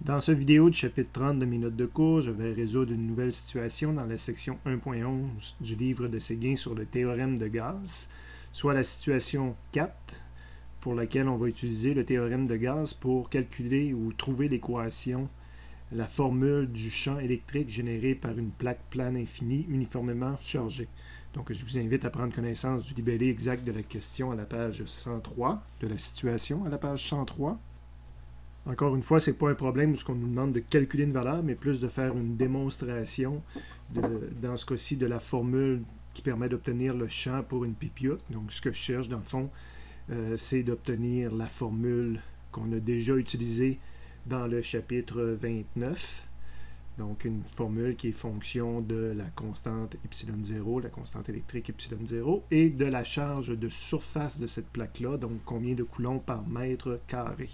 Dans cette vidéo du chapitre 30 de mes notes de cours, je vais résoudre une nouvelle situation dans la section 1.11 du livre de Séguin sur le théorème de Gauss, soit la situation 4, pour laquelle on va utiliser le théorème de Gauss pour calculer ou trouver l'équation, la formule du champ électrique généré par une plaque plane infinie uniformément chargée. Donc, je vous invite à prendre connaissance du libellé exact de la question à la page 103, de la situation à la page 103. Encore une fois, ce n'est pas un problème où on nous demande de calculer une valeur, mais plus de faire une démonstration, dans ce cas-ci, de la formule qui permet d'obtenir le champ pour une pipiote. Donc, ce que je cherche, dans le fond, c'est d'obtenir la formule qu'on a déjà utilisée dans le chapitre 29. Donc, une formule qui est fonction de la constante ε0, la constante électrique ε0, et de la charge de surface de cette plaque-là, donc combien de coulombs par mètre carré.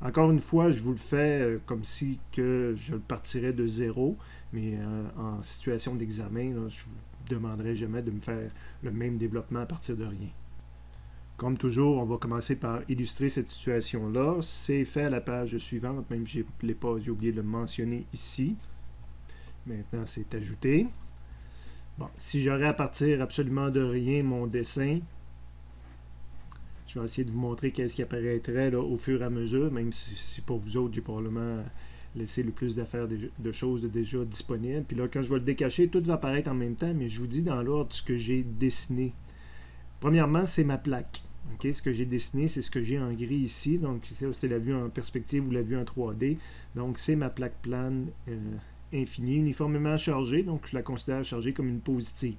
Encore une fois, je vous le fais comme si que je le partirais de zéro, mais en situation d'examen, je ne vous demanderai jamais de me faire le même développement à partir de rien. Comme toujours, on va commencer par illustrer cette situation-là. C'est fait à la page suivante, même si j'ai oublié de le mentionner ici. Maintenant, c'est ajouté. Bon, si j'aurais à partir absolument de rien mon dessin, je vais essayer de vous montrer qu'est-ce qui apparaîtrait là, au fur et à mesure, même si pour vous autres, j'ai probablement laissé le plus d'affaires de choses déjà disponibles. Puis là, quand je vais le décacher, tout va apparaître en même temps, mais je vous dis dans l'ordre ce que j'ai dessiné. Premièrement, c'est ma plaque. Okay? Ce que j'ai dessiné, c'est ce que j'ai en gris ici. Donc, c'est la vue en perspective ou la vue en 3D. Donc, c'est ma plaque plane infinie, uniformément chargée. Donc, je la considère chargée comme une positive.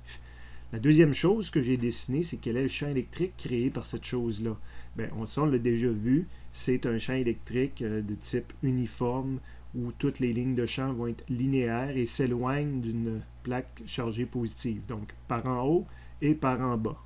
La deuxième chose que j'ai dessinée, c'est quel est le champ électrique créé par cette chose-là. Bien, on l'a déjà vu, c'est un champ électrique de type uniforme où toutes les lignes de champ vont être linéaires et s'éloignent d'une plaque chargée positive, donc par en haut et par en bas.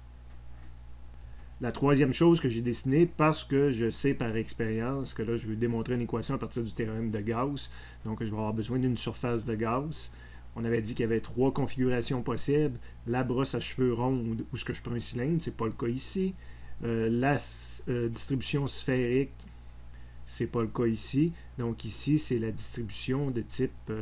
La troisième chose que j'ai dessinée, parce que je sais par expérience que là, je veux démontrer une équation à partir du théorème de Gauss, donc je vais avoir besoin d'une surface de Gauss. On avait dit qu'il y avait trois configurations possibles. La brosse à cheveux ronde, où ce que je prends un cylindre, c'est pas le cas ici. La distribution sphérique, c'est pas le cas ici. Donc ici, c'est la distribution de type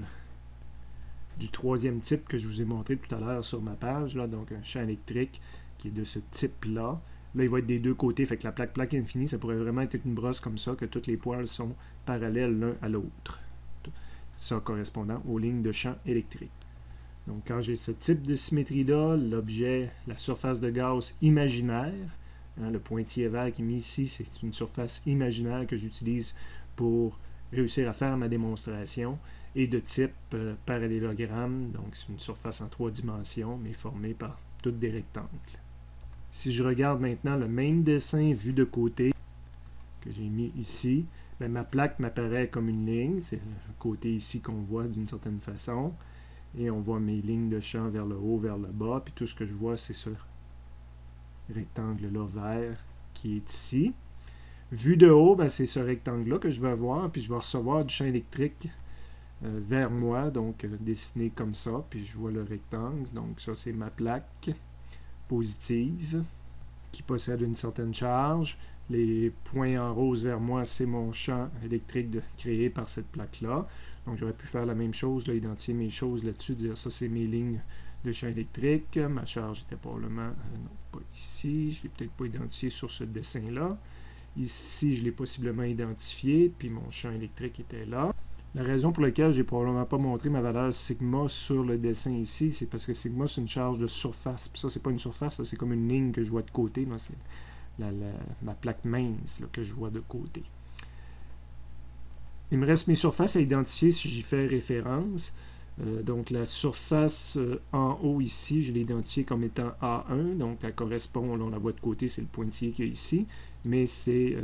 du troisième type que je vous ai montré tout à l'heure sur ma page. Là, donc un champ électrique qui est de ce type-là. Là, il va être des deux côtés. Fait que la plaque infinie, ça pourrait vraiment être une brosse comme ça, que toutes les poils sont parallèles l'un à l'autre. Ça correspondant aux lignes de champ électrique. Donc, quand j'ai ce type de symétrie-là, l'objet, la surface de Gauss imaginaire, le pointillé vert qui est mis ici, c'est une surface imaginaire que j'utilise pour réussir à faire ma démonstration, et de type parallélogramme, donc c'est une surface en 3 dimensions, mais formée par toutes des rectangles. Si je regarde maintenant le même dessin vu de côté que j'ai mis ici, bien, ma plaque m'apparaît comme une ligne, c'est le côté ici qu'on voit d'une certaine façon, et on voit mes lignes de champ vers le haut, vers le bas, puis tout ce que je vois, c'est ce rectangle-là vert qui est ici. Vu de haut, ben, c'est ce rectangle-là que je vais voir, puis je vais recevoir du champ électrique vers moi, donc dessiné comme ça, puis je vois le rectangle, donc ça c'est ma plaque positive qui possède une certaine charge. Les points en rose vers moi, c'est mon champ électrique créé par cette plaque-là. Donc, j'aurais pu faire la même chose, là, identifier mes choses là-dessus, dire ça, c'est mes lignes de champ électrique. Ma charge était probablement, non, pas ici. Je ne l'ai peut-être pas identifié sur ce dessin-là. Ici, je l'ai possiblement identifié, puis mon champ électrique était là. La raison pour laquelle je n'ai probablement pas montré ma valeur sigma sur le dessin ici, c'est parce que sigma, c'est une charge de surface. Puis ça, c'est pas une surface, c'est comme une ligne que je vois de côté. C'est ma plaque mince là, que je vois de côté. Il me reste mes surfaces à identifier si j'y fais référence. Donc la surface en haut ici, je l'ai identifiée comme étant A1. Donc elle correspond, là on la voit de côté, c'est le pointillé qu'il y a ici. Mais c'est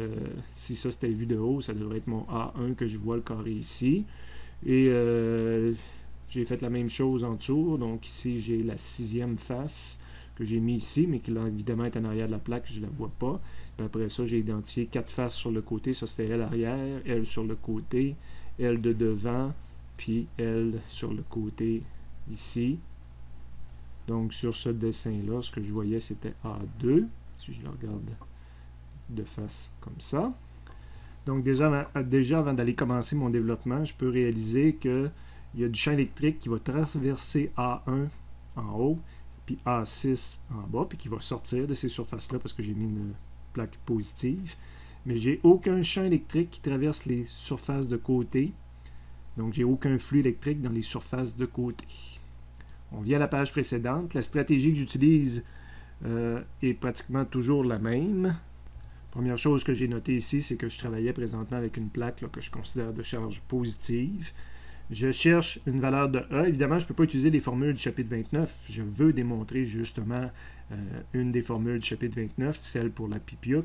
si ça c'était vu de haut, ça devrait être mon A1 que je vois le carré ici. Et j'ai fait la même chose en dessous. Donc ici j'ai la 6e face que j'ai mis ici, mais qui là, évidemment est en arrière de la plaque, je ne la vois pas. Puis après ça, j'ai identifié 4 faces sur le côté, ça c'était elle arrière, elle sur le côté, elle de devant, puis elle sur le côté ici. Donc sur ce dessin-là, ce que je voyais c'était A2, si je le regarde de face comme ça. Donc déjà avant d'aller commencer mon développement, je peux réaliser qu'il y a du champ électrique qui va traverser A1 en haut, puis A6 en bas, puis qui va sortir de ces surfaces-là parce que j'ai mis une plaque positive. Mais j'ai aucun champ électrique qui traverse les surfaces de côté. Donc j'ai aucun flux électrique dans les surfaces de côté. On vient à la page précédente. La stratégie que j'utilise est pratiquement toujours la même. Première chose que j'ai notée ici, c'est que je travaillais présentement avec une plaque là, que je considère de charge positive. Je cherche une valeur de E. Évidemment, je ne peux pas utiliser les formules du chapitre 29. Je veux démontrer justement une des formules du chapitre 29, celle pour la PIPIUC.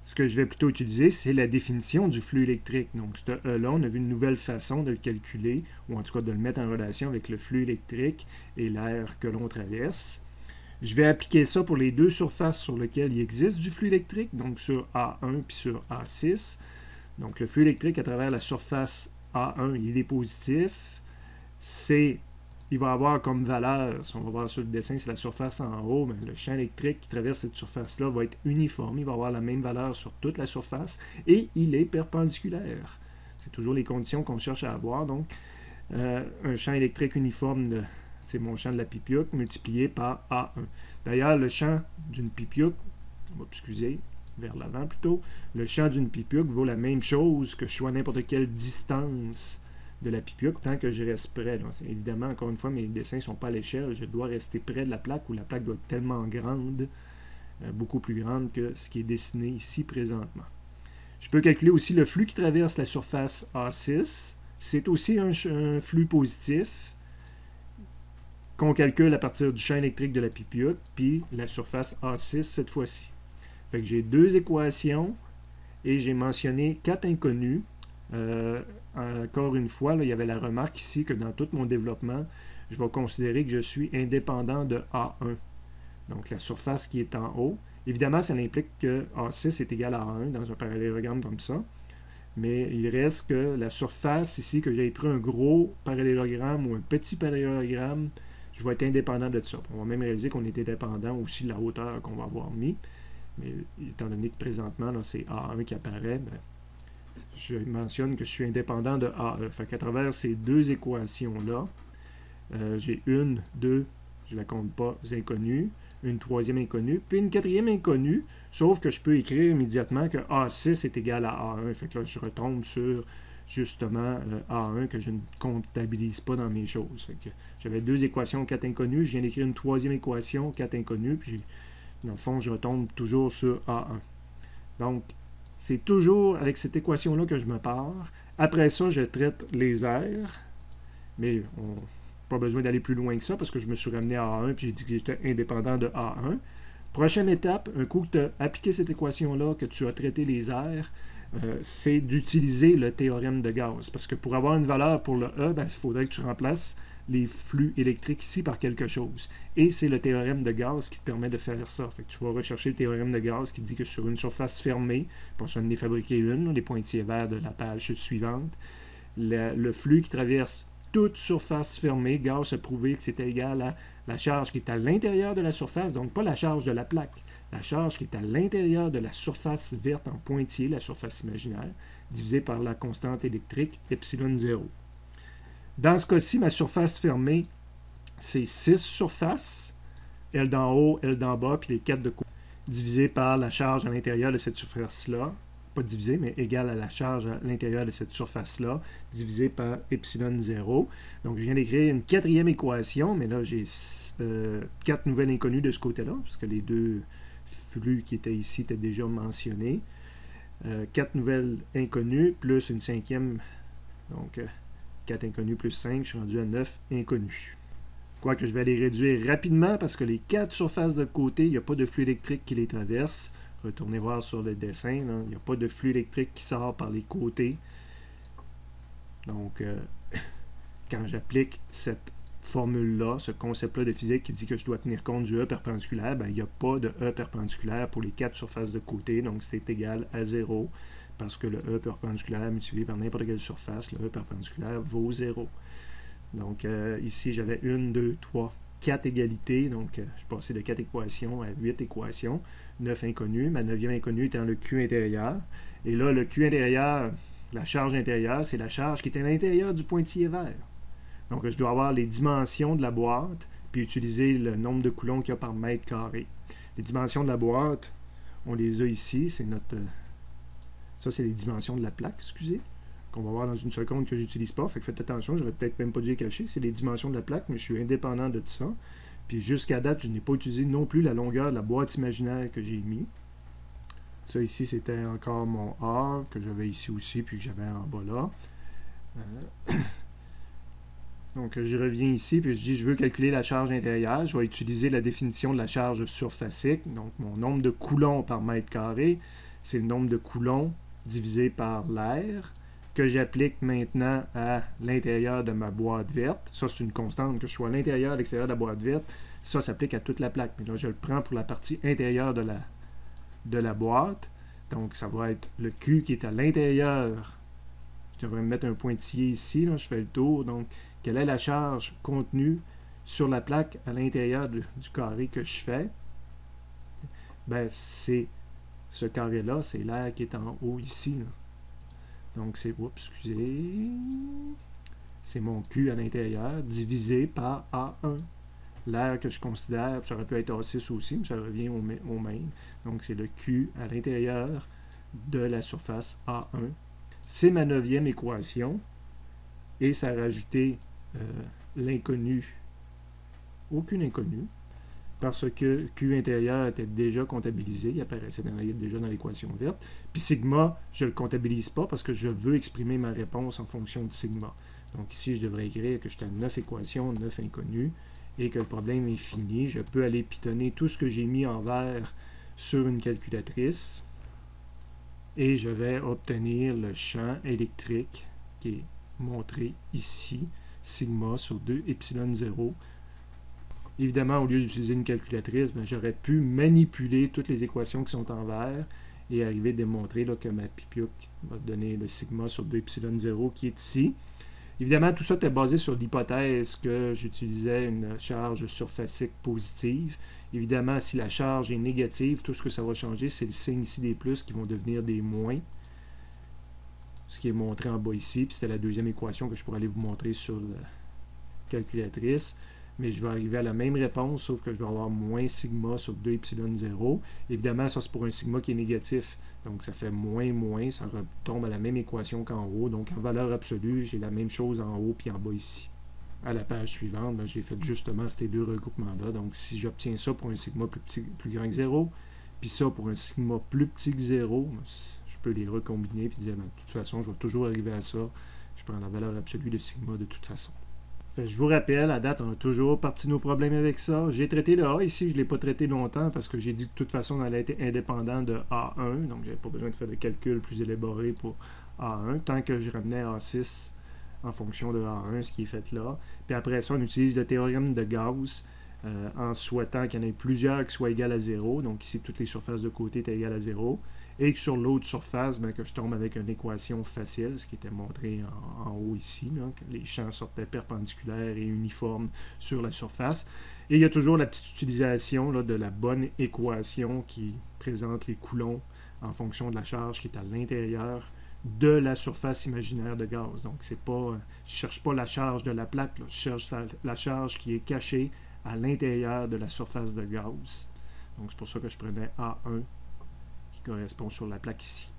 Ce que je vais plutôt utiliser, c'est la définition du flux électrique. Donc, ce E-là, on a vu une nouvelle façon de le calculer, ou en tout cas de le mettre en relation avec le flux électrique et l'air que l'on traverse. Je vais appliquer ça pour les deux surfaces sur lesquelles il existe du flux électrique, donc sur A1 puis sur A6. Donc, le flux électrique à travers la surface A1, il est positif. Il va avoir comme valeur, si on va voir sur le dessin, c'est la surface en haut, mais le champ électrique qui traverse cette surface-là va être uniforme. Il va avoir la même valeur sur toute la surface et il est perpendiculaire. C'est toujours les conditions qu'on cherche à avoir. Donc, un champ électrique uniforme, c'est mon champ de la PIPIUC multiplié par A1. D'ailleurs, le champ d'une PIPIUC, on va excuser, vers l'avant plutôt, le champ d'une PIPIUC vaut la même chose que je sois à n'importe quelle distance de la PIPIUC tant que je reste près. Là. Évidemment, encore une fois, mes dessins ne sont pas à l'échelle. Je dois rester près de la plaque où la plaque doit être tellement grande, beaucoup plus grande que ce qui est dessiné ici présentement. Je peux calculer aussi le flux qui traverse la surface A6. C'est aussi un flux positif qu'on calcule à partir du champ électrique de la PIPIUC, puis la surface A6 cette fois-ci. Fait que j'ai deux équations et j'ai mentionné 4 inconnus. Encore une fois, là, il y avait la remarque ici que dans tout mon développement, je vais considérer que je suis indépendant de A1. Donc la surface qui est en haut. Évidemment, ça implique que A6 est égal à A1 dans un parallélogramme comme ça. Mais il reste que la surface ici, que j'ai pris un gros parallélogramme ou un petit parallélogramme, je vais être indépendant de ça. On va même réaliser qu'on était dépendant aussi de la hauteur qu'on va avoir mis. Mais étant donné que présentement, c'est A1 qui apparaît, ben, je mentionne que je suis indépendant de AE. Fait qu'à travers ces deux équations-là, j'ai une, deux, je ne la compte pas, inconnues, une troisième inconnue, puis une quatrième inconnue, sauf que je peux écrire immédiatement que A6 est égal à A1. Fait que là, je retombe sur justement A1 que je ne comptabilise pas dans mes choses. J'avais deux équations, 4 inconnues, je viens d'écrire une troisième équation, 4 inconnues, puis dans le fond, je retombe toujours sur A1. Donc, c'est toujours avec cette équation-là que je me pars. Après ça, je traite les airs, mais pas besoin d'aller plus loin que ça parce que je me suis ramené à A1 puis j'ai dit que j'étais indépendant de A1. Prochaine étape, un coup que tu as appliqué cette équation-là, que tu as traité les airs, c'est d'utiliser le théorème de Gauss. Parce que pour avoir une valeur pour le E, ben, il faudrait que tu remplaces les flux électriques ici par quelque chose. Et c'est le théorème de Gauss qui te permet de faire ça. Fait que tu vas rechercher le théorème de Gauss qui dit que sur une surface fermée, pour ça en est fabriqué une, les pointillés verts de la page suivante, le flux qui traverse toute surface fermée, Gauss a prouvé que c'était égal à la charge qui est à l'intérieur de la surface, donc pas la charge de la plaque, la charge qui est à l'intérieur de la surface verte en pointillé, la surface imaginaire, divisée par la constante électrique epsilon 0. Dans ce cas-ci, ma surface fermée, c'est 6 surfaces, L d'en haut, L d'en bas, puis les 4 de côté, divisé par la charge à l'intérieur de cette surface-là, pas divisé, mais égal à la charge à l'intérieur de cette surface-là, divisé par epsilon 0. Donc, je viens d'écrire une quatrième équation, mais là, j'ai 4 nouvelles inconnues de ce côté-là, parce que les deux flux qui étaient ici étaient déjà mentionnés. 4 nouvelles inconnues, plus une cinquième, donc 4 inconnus plus 5, je suis rendu à 9 inconnus. Quoique je vais les réduire rapidement parce que les 4 surfaces de côté, il n'y a pas de flux électrique qui les traverse. Retournez voir sur le dessin, là. Il n'y a pas de flux électrique qui sort par les côtés. Donc, quand j'applique cette formule-là, ce concept-là de physique qui dit que je dois tenir compte du E perpendiculaire, ben, il n'y a pas de E perpendiculaire pour les 4 surfaces de côté, donc c'est égal à 0, parce que le E perpendiculaire multiplié par n'importe quelle surface, le E perpendiculaire vaut 0. Donc, ici, j'avais 1, 2, 3, 4 égalités, donc je suis passé de 4 équations à 8 équations, 9 inconnues, ma 9e inconnue étant le Q intérieur, Et là, le Q intérieur, la charge intérieure, c'est la charge qui est à l'intérieur du pointillé vert. Donc, je dois avoir les dimensions de la boîte, puis utiliser le nombre de coulombs qu'il y a par mètre carré. Les dimensions de la boîte, on les a ici. C'est notre... Ça, c'est les dimensions de la plaque, excusez, qu'on va voir dans une seconde que je n'utilise pas. Fait que faites attention, j'aurais peut-être même pas dû les cacher. C'est les dimensions de la plaque, mais je suis indépendant de ça. Puis jusqu'à date, je n'ai pas utilisé non plus la longueur de la boîte imaginaire que j'ai mis. Ça ici, c'était encore mon A que j'avais ici aussi, puis que j'avais en bas là. Donc, je reviens ici, puis je dis, je veux calculer la charge intérieure. Je vais utiliser la définition de la charge surfacique. Donc, mon nombre de coulomb par mètre carré, c'est le nombre de coulomb divisé par l'air que j'applique maintenant à l'intérieur de ma boîte verte. Ça, c'est une constante, que je sois à l'intérieur, à l'extérieur de la boîte verte. Ça s'applique à toute la plaque. Mais là, je le prends pour la partie intérieure de la boîte. Donc, ça va être le Q qui est à l'intérieur. Je devrais me mettre un pointillé ici. Là, je fais le tour. Donc, quelle est la charge contenue sur la plaque à l'intérieur du carré que je fais? Ben, c'est ce carré-là, c'est l'air qui est en haut ici. Là. Donc, c'est, excusez, c'est mon Q à l'intérieur divisé par A1. L'air que je considère, ça aurait pu être A6 aussi, mais ça revient au même. Donc, c'est le Q à l'intérieur de la surface A1. C'est ma 9e équation. Et ça a rajouté l'inconnu. Aucune inconnue. Parce que Q intérieur était déjà comptabilisé. Il apparaissait déjà dans l'équation verte. Puis sigma, je ne le comptabilise pas parce que je veux exprimer ma réponse en fonction de sigma. Donc ici, je devrais écrire que j'étais à 9 équations, 9 inconnues, et que le problème est fini. Je peux aller pitonner tout ce que j'ai mis en vert sur une calculatrice. Et je vais obtenir le champ électrique qui est montré ici, sigma sur 2 epsilon 0. Évidemment, au lieu d'utiliser une calculatrice, j'aurais pu manipuler toutes les équations qui sont en vert et arriver à démontrer là, que ma pipiouc va donner le sigma sur 2 epsilon 0 qui est ici. Évidemment, tout ça était basé sur l'hypothèse que j'utilisais une charge surfacique positive. Évidemment, si la charge est négative, tout ce que ça va changer, c'est le signe ici des plus qui vont devenir des moins. Ce qui est montré en bas ici, puis c'était la deuxième équation que je pourrais aller vous montrer sur la calculatrice. Mais je vais arriver à la même réponse, sauf que je vais avoir moins sigma sur 2 epsilon 0. Évidemment, ça c'est pour un sigma qui est négatif. Donc ça fait moins, ça retombe à la même équation qu'en haut. Donc en valeur absolue, j'ai la même chose en haut puis en bas ici. À la page suivante, j'ai fait justement ces deux regroupements-là. Donc si j'obtiens ça pour un sigma plus grand que 0, puis ça pour un sigma plus petit que 0, je peux les recombiner et dire, de toute façon, je vais toujours arriver à ça. Je prends la valeur absolue de sigma de toute façon. Fait, je vous rappelle, à date, on a toujours parti nos problèmes avec ça. J'ai traité le A ici, je ne l'ai pas traité longtemps parce que j'ai dit que de toute façon, on allait être indépendant de A1. Donc, je n'avais pas besoin de faire de calcul plus élaboré pour A1. Tant que je ramenais A6 en fonction de A1, ce qui est fait là. Puis après ça, on utilise le théorème de Gauss en souhaitant qu'il y en ait plusieurs qui soient égales à 0. Donc ici, toutes les surfaces de côté étaient égales à 0. Et que sur l'autre surface, que je tombe avec une équation facile, ce qui était montré en haut ici, là, que les champs sortaient perpendiculaires et uniformes sur la surface. Et il y a toujours la petite utilisation là, de la bonne équation qui présente les coulombs en fonction de la charge qui est à l'intérieur de la surface imaginaire de Gauss. Donc, c'est pas, je ne cherche pas la charge de la plaque, là, je cherche la charge qui est cachée à l'intérieur de la surface de Gauss. Donc, c'est pour ça que je prenais A1 qui correspond sur la plaque ici.